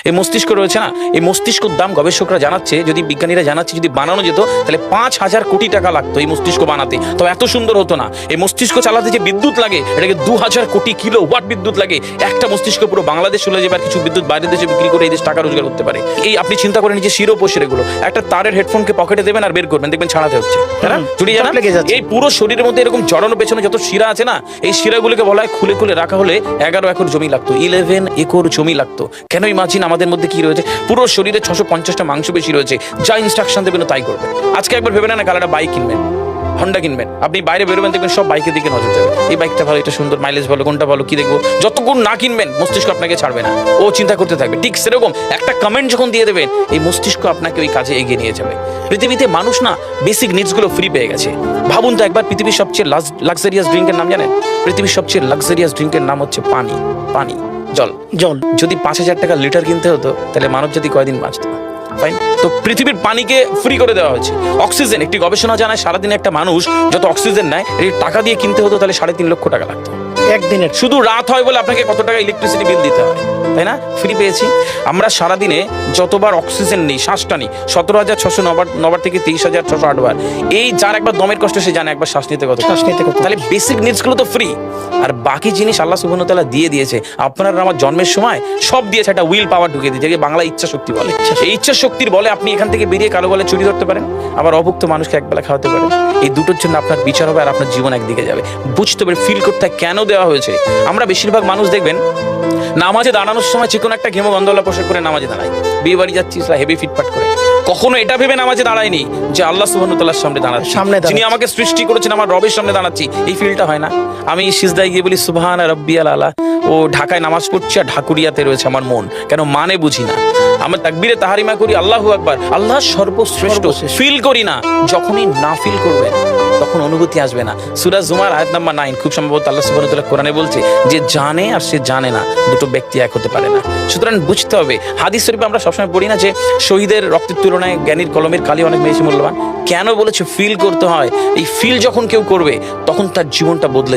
এই মস্তিষ্ক রয়েছে না, এই মস্তিষ্কর দাম গবেষকরা জানাচ্ছে, যদি বিজ্ঞানীরা জানাচ্ছে, যদি বানানো যেত তাহলে 5,000 কোটি টাকা লাগতো এই মস্তিষ্ক বানাতে, তো এত সুন্দর হতো না। এই মস্তিষ্ক চালাতে যে বিদ্যুৎ লাগে এটাকে 2,000 কোটি কিলো ওয়াট বিদ্যুৎ লাগে। একটা মস্তিষ্ক পুরো বাংলাদেশ চলে যাবে, আর কিছু বিদ্যুৎ বাইরের দেশে বিক্রি করে এই দেশ টাকা রোজগার করতে পারে। এই আপনি চিন্তা করেন যে শিরোপোষের এগুলো, একটা তারের হেডফোনকে পকেটে দেবেন আর বের করবেন, দেখবেন ছাড়াতে হচ্ছে, তাই না? চুরি জানা এই পুরো শরীরের মধ্যে এরকম জড়ানো পেছনে যত শিরা আছে না, এই শিরাগুলোকে বলা হয় খুলে খুলে রাখা হলে 11 একর জমি লাগতো, 11 একর জমি লাগতো। কেন ইমাজিন আমাদের মধ্যে কি রয়েছে, পুরো শরীরে 650টা মাংসপেশি রয়েছে, যা ইনস্ট্রাকশন দেবেন তাই করবে। আজকে একবার ভেবে না, কাল একটা বাইক কিনবেন, হন্ডা কিনবেন, আপনি বাইরে বেরোবেন দেখবেন সব বাইকের দিকে নজর যাবে, এই বাইকটা ভালো, এটা সুন্দর, মাইলেজ ভালো, কোনটা ভালো, কি দেখবো। যতক্ষণ না কিনবেন মস্তিষ্ক আপনাকে ছাড়বে না, ও চিন্তা করতে থাকবে। ঠিক সেরকম একটা কমেন্ট যখন দিয়ে দেবেন, এই মস্তিষ্ক আপনাকে ওই কাজে এগিয়ে নিয়ে যাবে। পৃথিবীতে মানুষ না বেসিক নিডসগুলো ফ্রি পেয়ে গেছে। ভাবুন তো একবার, পৃথিবীর সবচেয়ে লাক্সারিয়াস ড্রিঙ্কের নাম জানেন? পৃথিবীর সবচেয়ে লাক্সারিয়াস ড্রিঙ্কের নাম হচ্ছে পানি। পানি, জল। যদি 5,000 টাকা লিটার কিনতে হতো তাহলে মানব জাতি কয়দিন বাঁচতো? ফাইন, তো পৃথিবীর পানিকে ফ্রি করে দেওয়া হয়েছে। অক্সিজেন, একটি গবেষণা জানায় সারাদিনে একটা মানুষ যত অক্সিজেন নেয় এটি টাকা দিয়ে কিনতে হতো তাহলে 3.5 লক্ষ টাকা লাগতো একদিনের। শুধু রাত হয় বলে আপনাকে কত টাকা ইলেকট্রিসিটি বিল দিতে হয়, তাই না? ফ্রি পেয়েছি। আমরা সারাদিনে যতবার অক্সিজেন নিই, শ্বাসটা নিই, 17,609 থেকে 23,608 বার। এই যার একবার দমের কষ্ট সে জানে একবার শ্বাস নিতে কত। তাহলে বেসিক নিডসগুলো তো ফ্রি, আর বাকি জিনিস আল্লাহ সুবহানাহু ওয়া তাআলা দিয়ে দিয়েছে। আপনার আমার জন্মের সময় সব দিয়েছে, একটা উইল পাওয়ার ঢুকিয়ে দিয়েছে, যেটাকে বাংলা ইচ্ছা শক্তি বলে। এই ইচ্ছা শক্তির বলে আপনি এখান থেকে বেরিয়ে কারো বলে চুরি ধরতে পারেন, আবার অভুক্ত মানুষকে একবেলা খাওয়াতে পারেন। এই দুটোর জন্য আপনার বিচার হবে আর আপনার জীবন একদিকে যাবে। বুঝতে পারে, ফিল করতে কেন দেওয়া হয়েছে। আমরা বেশিরভাগ মানুষ দেখবেন নামাজে দাঁড়ানোর সময় চিকন একটা ঘেমো গন্ধওয়ালা পোশাক করে নামাজে দাঁড়ায়, বিয়ে বাড়ি যাচ্ছি হেভি ফিটফাট করে। কখনো এটা ভেবে নামাজে দাঁড়ায়নি যে আল্লাহ সুবহানাহু ওয়া তাআলার সামনে দাঁড়াচ্ছি, যিনি আমাকে সৃষ্টি করেছেন, আমার রবের সামনে দাঁড়াচ্ছি। এই ফিলটা হয় না। আমি সিজদায় গিয়ে বলি সুবহান রাব্বিয়াল আলা, ও ঢাকায় নামাজ পড়ছি আর ঢাকুরিয়াতে রয়েছে আমার মন, কেন মানে বুঝি না। আমরা তাকবীরে তাহারিমা করি আল্লাহু আকবার, আল্লাহ সর্বশ্রেষ্ঠ, ফিল করি না। যখনই না ফিল করবেন তখন অনুভূতি আসবে না। সূরা জুমার আয়াত নাম্বার 9 খুব সম্ভবত আল্লাহ সুবহানাহু ওয়া তাআলা কোরআনে বলছে যে জানে আর সে জানে না, দুটো ব্যক্তি এক হতে পারে না। সুতরাং বুঝতে হবে। হাদিস শরীফে আমরা সবসময় পড়ি না যে শহীদের রক্তের তুলনায় জ্ঞানীর কলমের কালি অনেক বেশি মূল্যবান। কেন বলেছে? ফিল করতে হয়। এই ফিল যখন কেউ করবে তখন তার জীবনটা বদলে যাবে।